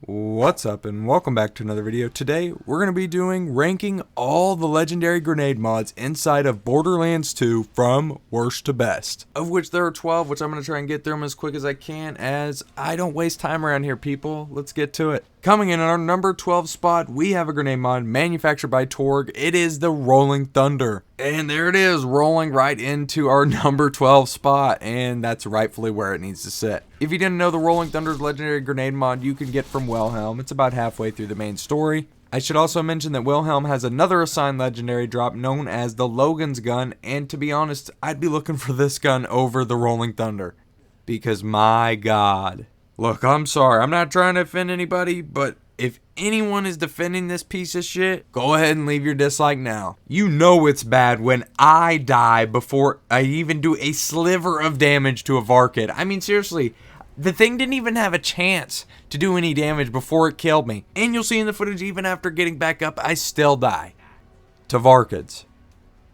What's up and welcome back to another video. Today we're going to be ranking all the legendary grenade mods inside of Borderlands 2 from worst to best. Of which there are 12, which I'm going to try and get through them as quick as I can as I don't waste time around here, people. Let's get to it. Coming in at our number 12 spot, we have a grenade mod manufactured by Torg. It is the Rolling Thunder. And there it is, rolling right into our number 12 spot, and that's rightfully where it needs to sit. If you didn't know, the Rolling Thunder's legendary grenade mod you can get from Wilhelm. It's about halfway through the main story. I should also mention that Wilhelm has another assigned legendary drop known as the Logan's Gun, and to be honest, I'd be looking for this gun over the Rolling Thunder. Because my god. Look, I'm sorry, I'm not trying to offend anybody, but if anyone is defending this piece of shit, go ahead and leave your dislike now. You know it's bad when I die before I even do a sliver of damage to a Varkid. I mean, seriously, the thing didn't even have a chance to do any damage before it killed me. And you'll see in the footage, even after getting back up, I still die to Varkids.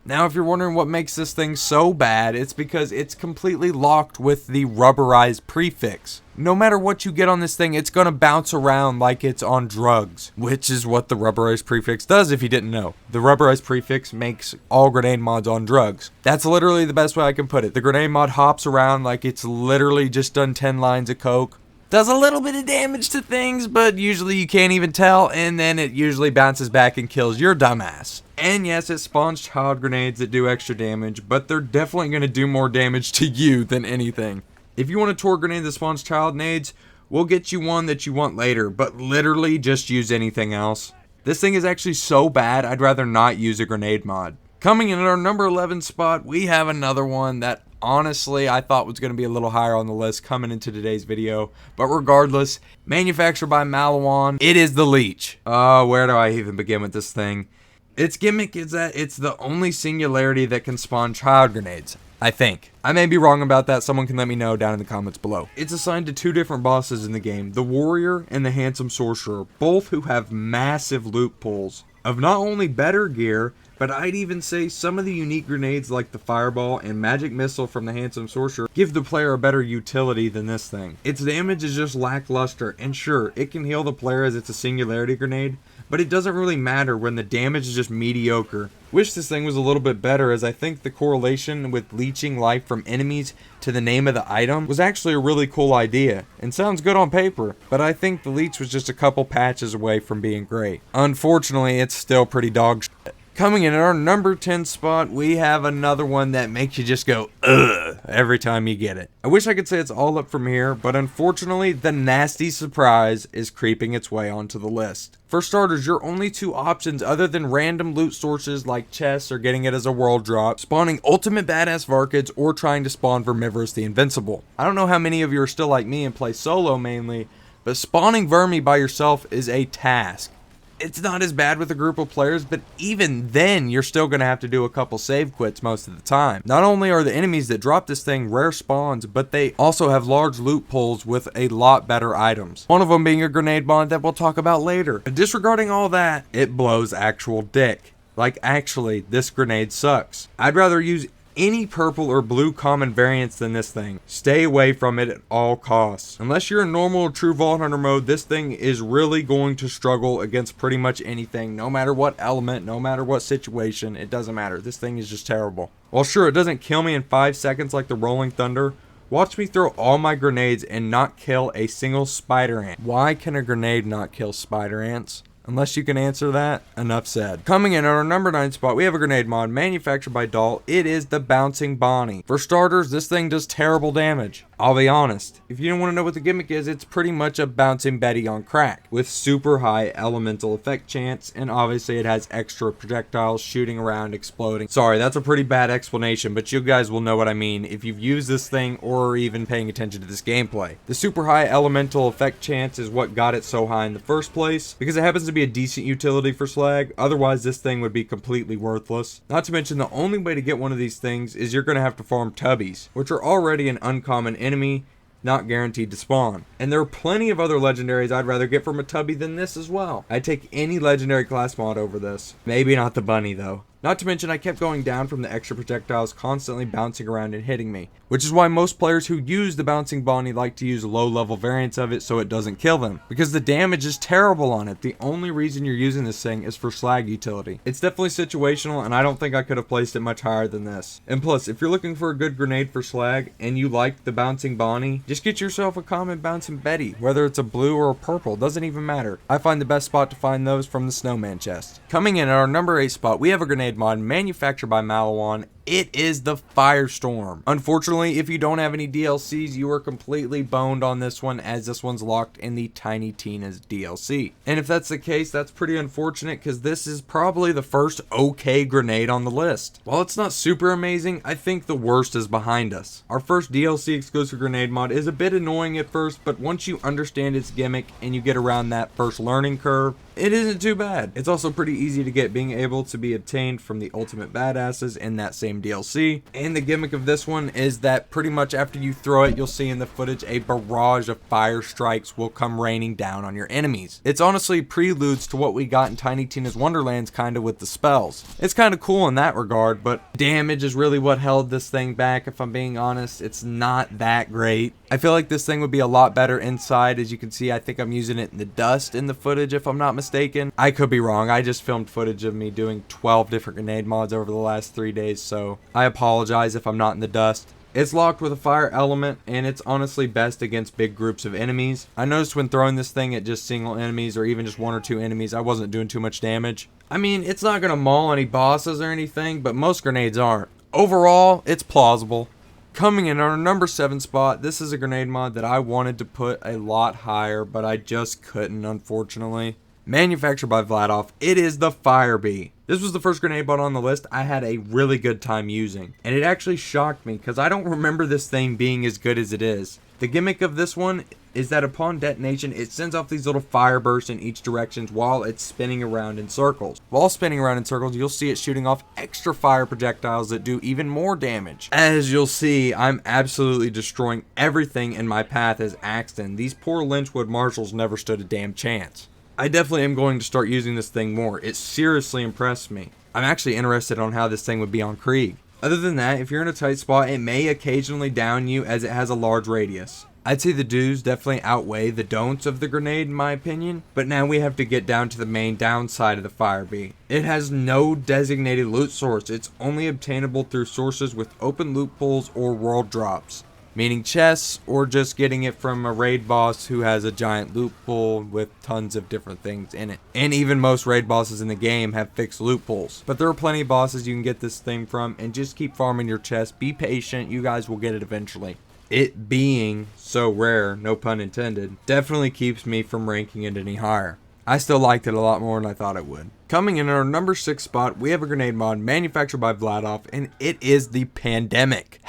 Now, if you're wondering what makes this thing so bad, it's because it's completely locked with the rubberized prefix. No matter what you get on this thing, it's going to bounce around like it's on drugs, which is what the rubberized prefix does if you didn't know. The rubberized prefix makes all grenade mods on drugs. That's literally the best way I can put it. The grenade mod hops around like it's literally just done 10 lines of coke. Does a little bit of damage to things, but usually you can't even tell, and then it usually bounces back and kills your dumbass. And yes, it spawns child grenades that do extra damage, but they're definitely going to do more damage to you than anything. If you want a Torg grenade that spawns child nades, we'll get you one that you want later, but literally just use anything else. This thing is actually so bad, I'd rather not use a grenade mod. Coming in at our number 11 spot, we have another one that honestly I thought was going to be a little higher on the list coming into today's video. But regardless, manufactured by Malawan, it is the Leech. Where do I even begin with this thing? Its gimmick is that it's the only singularity that can spawn child grenades, I think. I may be wrong about that, someone can let me know down in the comments below. It's assigned to two different bosses in the game, the Warrior and the Handsome Sorcerer, both who have massive loot pools of not only better gear, but I'd even say some of the unique grenades like the Fireball and Magic Missile from the Handsome Sorcerer give the player a better utility than this thing. Its damage is just lackluster, and sure, it can heal the player as it's a singularity grenade, but it doesn't really matter when the damage is just mediocre. Wish this thing was a little bit better, as I think the correlation with leeching life from enemies to the name of the item was actually a really cool idea, and sounds good on paper, but I think the Leech was just a couple patches away from being great. Unfortunately, it's still pretty dog shit. Coming in at our number 10 spot, we have another one that makes you just go, ugh, every time you get it. I wish I could say it's all up from here, but unfortunately, the nasty surprise is creeping its way onto the list. For starters, your only two options other than random loot sources like chests or getting it as a world drop, spawning ultimate badass Varkids, or trying to spawn Vermivorous the Invincible. I don't know how many of you are still like me and play solo mainly, but spawning Vermi by yourself is a task. It's not as bad with a group of players, but even then, you're still going to have to do a couple save quits most of the time. Not only are the enemies that drop this thing rare spawns, but they also have large loot pools with a lot better items. One of them being a grenade mod that we'll talk about later. Disregarding all that, it blows actual dick. Like, actually, this grenade sucks. I'd rather use any purple or blue common variants than this thing. Stay away from it at all costs. Unless you're in normal or true Vault Hunter mode, this thing is really going to struggle against pretty much anything, no matter what element, no matter what situation, it doesn't matter. This thing is just terrible. While sure, it doesn't kill me in 5 seconds like the Rolling Thunder, watch me throw all my grenades and not kill a single spider ant. Why can a grenade not kill spider ants? Unless you can answer that, enough said. Coming in at our number 9 spot, we have a grenade mod manufactured by Dahl. It is the Bouncing Bonnie. For starters, this thing does terrible damage. I'll be honest. If you don't want to know what the gimmick is, it's pretty much a Bouncing Betty on crack, with super high elemental effect chance, and obviously it has extra projectiles shooting around, exploding. Sorry, that's a pretty bad explanation, but you guys will know what I mean if you've used this thing or even paying attention to this gameplay. The super high elemental effect chance is what got it so high in the first place, because it happens to be a decent utility for slag. Otherwise, this thing would be completely worthless. Not to mention, the only way to get one of these things is you're going to have to farm tubbies, which are already an uncommon enemy, not guaranteed to spawn. And there are plenty of other legendaries I'd rather get from a tubby than this as well. I'd take any legendary class mod over this. Maybe not the bunny though. Not to mention I kept going down from the extra projectiles constantly bouncing around and hitting me, which is why most players who use the bouncing Bonnie like to use low level variants of it so it doesn't kill them, because the damage is terrible on it. The only reason you're using this thing is for slag utility. It's definitely situational, and I don't think I could have placed it much higher than this. And plus, if you're looking for a good grenade for slag and you like the bouncing Bonnie, just get yourself a common bouncing Betty, whether it's a blue or a purple, doesn't even matter. I find the best spot to find those from the snowman chest. Coming in at our number 8 spot, we have a grenade mod manufactured by Malawan. It is the Firestorm. Unfortunately, if you don't have any DLCs, you are completely boned on this one, as this one's locked in the Tiny Tina's DLC. And if that's the case, that's pretty unfortunate, because this is probably the first okay grenade on the list. While it's not super amazing, I think the worst is behind us. Our first DLC exclusive grenade mod is a bit annoying at first, but once you understand its gimmick and you get around that first learning curve, it isn't too bad. It's also pretty easy to get, being able to be obtained from the Ultimate Badasses in that same DLC. And the gimmick of this one is that pretty much after you throw it, you'll see in the footage a barrage of fire strikes will come raining down on your enemies. It's honestly preludes to what we got in Tiny Tina's Wonderlands, kind of with the spells. It's kind of cool in that regard, but damage is really what held this thing back, if I'm being honest. It's not that great. I feel like this thing would be a lot better inside. As you can see, I think I'm using it in the dust in the footage, if I'm not mistaken. I could be wrong. I just filmed footage of me doing 12 different grenade mods over the last 3 days, so I apologize if I'm not in the dust. It's locked with a fire element, and it's honestly best against big groups of enemies. I noticed when throwing this thing at just single enemies, or even just 1 or 2 enemies, I wasn't doing too much damage. I mean, it's not going to maul any bosses or anything, but most grenades aren't. Overall, it's plausible. Coming in on our number 7 spot, this is a grenade mod that I wanted to put a lot higher, but I just couldn't, unfortunately. Manufactured by Vladoff, it is the Firebee. This was the first grenade mod on the list I had a really good time using, and it actually shocked me because I don't remember this thing being as good as it is. The gimmick of this one is that upon detonation, it sends off these little fire bursts in each direction while it's spinning around in circles. While spinning around in circles, you'll see it shooting off extra fire projectiles that do even more damage. As you'll see, I'm absolutely destroying everything in my path as Axton. These poor Lynchwood marshals never stood a damn chance. I definitely am going to start using this thing more. It seriously impressed me. I'm actually interested on how this thing would be on Krieg. Other than that, if you're in a tight spot, it may occasionally down you as it has a large radius. I'd say the do's definitely outweigh the don'ts of the grenade in my opinion, but now we have to get down to the main downside of the Firebee. It has no designated loot source. It's only obtainable through sources with open loot pools or world drops, meaning chests or just getting it from a raid boss who has a giant loot pool with tons of different things in it. And even most raid bosses in the game have fixed loot pools. But there are plenty of bosses you can get this thing from, and just keep farming your chest. Be patient, you guys will get it eventually. It being so rare, no pun intended, definitely keeps me from ranking it any higher. I still liked it a lot more than I thought it would. Coming in at our number 6 spot, we have a grenade mod manufactured by Vladoff, and it is the Pandemic.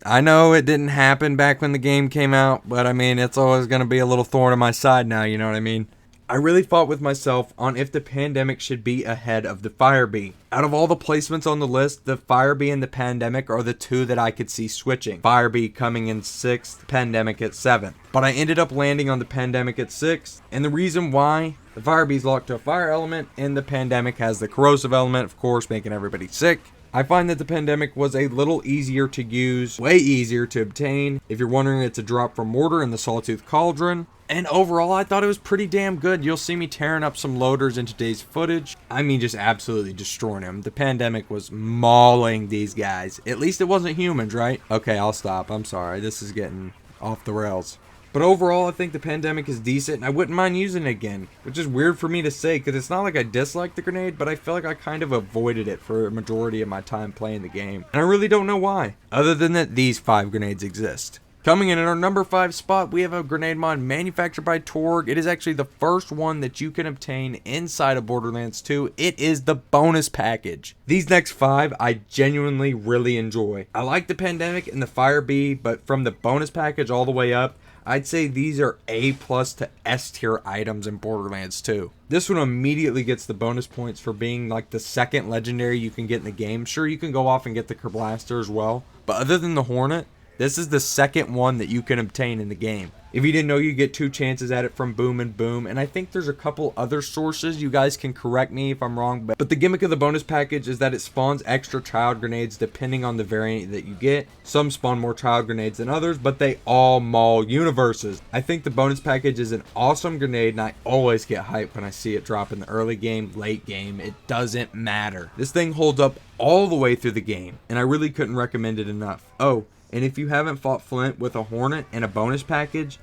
I know it didn't happen back when the game came out, but I mean, it's always going to be a little thorn in my side now, you know what I mean? I really fought with myself on if the Pandemic should be ahead of the Firebee. Out of all the placements on the list, the Firebee and the Pandemic are the 2 that I could see switching. Firebee coming in 6th, Pandemic at 7th. But I ended up landing on the Pandemic at 6th, and the reason why: the Firebee's locked to a fire element, and the Pandemic has the corrosive element, of course, making everybody sick. I find that the Pandemic was a little easier to use, way easier to obtain. If you're wondering, it's a drop from Mortar in the Sawtooth Cauldron. And overall, I thought it was pretty damn good. You'll see me tearing up some loaders in today's footage. I mean, just absolutely destroying them. The Pandemic was mauling these guys. At least it wasn't humans, right? Okay, I'll stop. I'm sorry. This is getting off the rails. But overall, I think the Pandemic is decent, and I wouldn't mind using it again. Which is weird for me to say, because it's not like I dislike the grenade, but I feel like I kind of avoided it for a majority of my time playing the game. And I really don't know why, other than that these 5 grenades exist. Coming in at our number 5 spot, we have a grenade mod manufactured by Torg. It is actually the first one that you can obtain inside of Borderlands 2. It is the bonus package. These next 5 I genuinely really enjoy. I like the Pandemic and the Firebee, but from the bonus package all the way up, I'd say these are A+ to S tier items in Borderlands 2. This one immediately gets the bonus points for being like the 2nd legendary you can get in the game. Sure, you can go off and get the Kerblaster as well, but other than the Hornet, this is the 2nd one that you can obtain in the game. If you didn't know, you get 2 chances at it from Boom and Boom, and I think there's a couple other sources. You guys can correct me if I'm wrong, but the gimmick of the bonus package is that it spawns extra child grenades depending on the variant that you get. Some spawn more child grenades than others, but they all maul universes. I think the bonus package is an awesome grenade, and I always get hyped when I see it drop in the early game, late game. It doesn't matter. This thing holds up all the way through the game, and I really couldn't recommend it enough. Oh, and if you haven't fought Flint with a Hornet and a bonus package,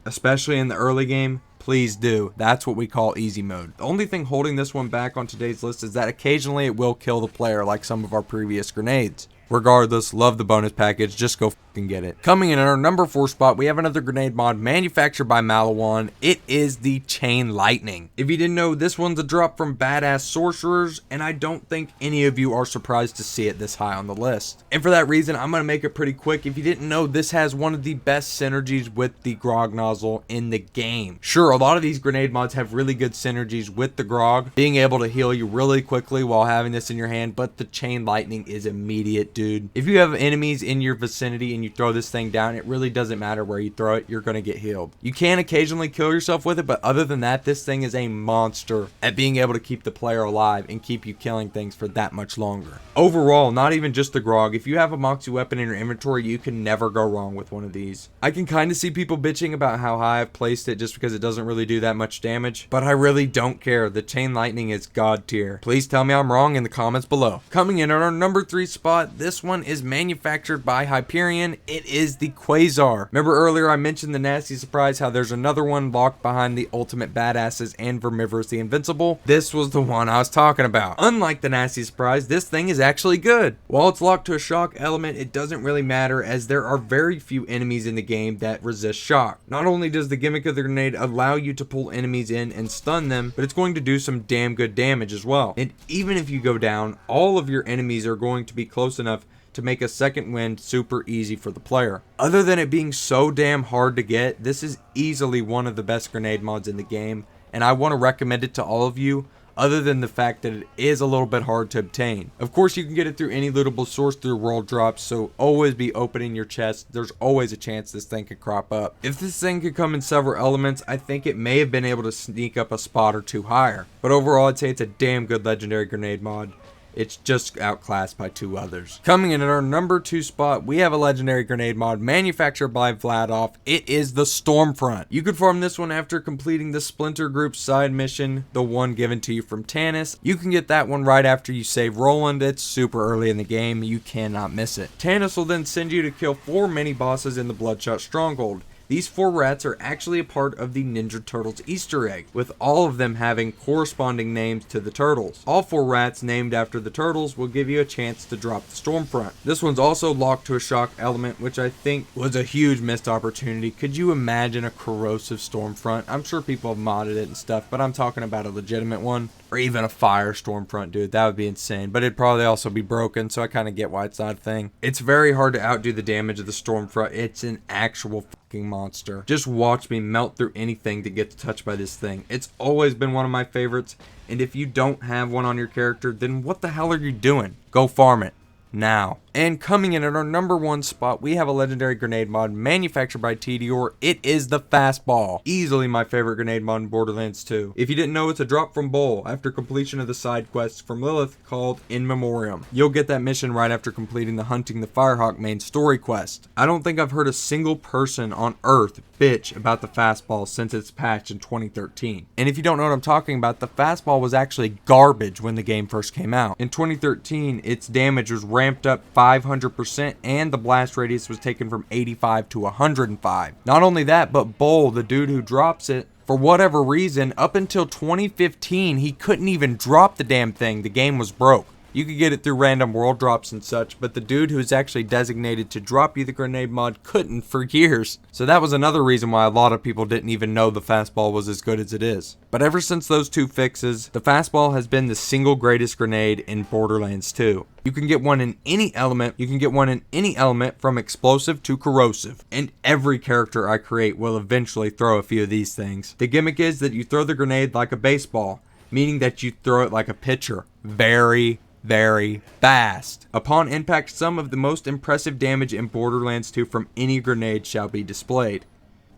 especially in the early game, please do. That's what we call easy mode. The only thing holding this one back on today's list is that occasionally it will kill the player like some of our previous grenades. Regardless, love the bonus package, just go fucking get it. Coming in at our number 4 spot, we have another grenade mod manufactured by Malawan. It is the Chain Lightning. If you didn't know, this one's a drop from badass sorcerers, and I don't think any of you are surprised to see it this high on the list. And for that reason, I'm going to make it pretty quick. If you didn't know, this has one of the best synergies with the Grog nozzle in the game. Sure, a lot of these grenade mods have really good synergies with the Grog, being able to heal you really quickly while having this in your hand, but the Chain Lightning is immediate, dude. If you have enemies in your vicinity and you throw this thing down, it really doesn't matter where you throw it, you're going to get healed. You can occasionally kill yourself with it, but other than that, this thing is a monster at being able to keep the player alive and keep you killing things for that much longer. Overall, not even just the Grog, if you have a Moxie weapon in your inventory, you can never go wrong with one of these. I can kind of see people bitching about how high I've placed it just because it doesn't really do that much damage, but I really don't care. The Chain Lightning is god tier. Please tell me I'm wrong in the comments below. Coming in at our number 3 spot, this one is manufactured by Hyperion. It is the Quasar. Remember earlier I mentioned the nasty surprise, how there's another one locked behind the Ultimate Badasses and Vermivorous the Invincible? This was the one I was talking about. Unlike the nasty surprise, this thing is actually good. While it's locked to a shock element, it doesn't really matter, as there are very few enemies in the game that resist shock. Not only does the gimmick of the grenade allow you to pull enemies in and stun them, but it's going to do some damn good damage as well. And even if you go down, all of your enemies are going to be close enough to make a second wind super easy for the player. Other than it being so damn hard to get, this is easily one of the best grenade mods in the game, and I want to recommend it to all of you, other than the fact that it is a little bit hard to obtain. Of course, you can get it through any lootable source through world drops, so always be opening your chest. There's always a chance this thing could crop up. If this thing could come in several elements, I think it may have been able to sneak up a spot or 2 higher. But overall, I'd say it's a damn good legendary grenade mod. It's just outclassed by 2 others. Coming in at our number 2 spot, we have a legendary grenade mod manufactured by Vladoff. It is the Stormfront. You could farm this one after completing the Splinter Group side mission, the one given to you from Tannis. You can get that one right after you save Roland. It's super early in the game. You cannot miss it. Tannis will then send you to kill 4 mini bosses in the Bloodshot Stronghold. These 4 rats are actually a part of the Ninja Turtles Easter egg, with all of them having corresponding names to the turtles. All 4 rats named after the turtles will give you a chance to drop the Stormfront. This one's also locked to a shock element, which I think was a huge missed opportunity. Could you imagine a corrosive Stormfront? I'm sure people have modded it and stuff, but I'm talking about a legitimate one. Or even a Firestorm front, dude. That would be insane. But it'd probably also be broken, so I kind of get why it's not a thing. It's very hard to outdo the damage of the Stormfront. It's an actual fucking monster. Just watch me melt through anything that gets touched by this thing. It's always been one of my favorites. And if you don't have one on your character, then what the hell are you doing? Go farm it now. And coming in at our number 1 spot, we have a legendary grenade mod manufactured by TDR. It is the Fastball. Easily my favorite grenade mod in Borderlands 2. If you didn't know, it's a drop from Bull after completion of the side quest from Lilith called In Memoriam. You'll get that mission right after completing the Hunting the Firehawk main story quest. I don't think I've heard a single person on Earth bitch about the Fastball since its patch in 2013. And if you don't know what I'm talking about, the Fastball was actually garbage when the game first came out. In 2013, its damage was ramped up 500%, and the blast radius was taken from 85 to 105. Not only that, but Bull, the dude who drops it, for whatever reason, up until 2015, he couldn't even drop the damn thing. The game was broke. You could get it through random world drops and such, but the dude who's actually designated to drop you the grenade mod couldn't for years. So that was another reason why a lot of people didn't even know the Fastball was as good as it is. But ever since those 2 fixes, the Fastball has been the single greatest grenade in Borderlands 2. You can get one in any element. You can get one in any element from explosive to corrosive. And every character I create will eventually throw a few of these things. The gimmick is that you throw the grenade like a baseball, meaning that you throw it like a pitcher. Very fast. Upon impact, some of the most impressive damage in Borderlands 2 from any grenade shall be displayed.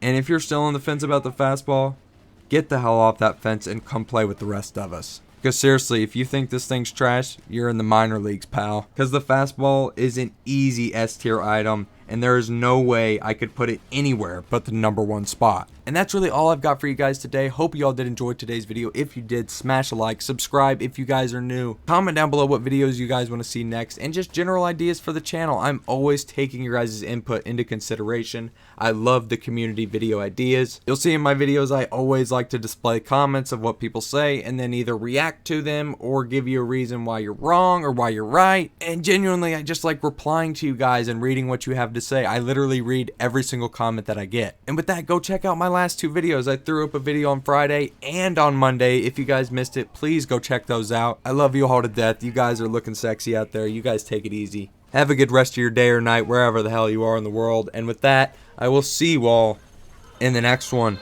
And if you're still on the fence about the fastball, get the hell off that fence and come play with the rest of us. Because seriously, if you think this thing's trash, you're in the minor leagues, pal. Because the fastball is an easy S tier item, and there is no way I could put it anywhere but the #1 spot. And that's really all I've got for you guys today. Hope you all did enjoy today's video. If you did, smash a like, subscribe if you guys are new. Comment down below what videos you guys want to see next, and just general ideas for the channel. I'm always taking your guys' input into consideration. I love the community video ideas. You'll see in my videos I always like to display comments of what people say and then either react to them or give you a reason why you're wrong or why you're right. And genuinely, I just like replying to you guys and reading what you have to say. I literally read every single comment that I get. And with that, go check out my last 2 videos. I threw up a video on Friday and on Monday. If you guys missed it, please go check those out. I love you all to death. You guys are looking sexy out there. You guys take it easy. Have a good rest of your day or night, wherever the hell you are in the world. And with that, I will see you all in the next one.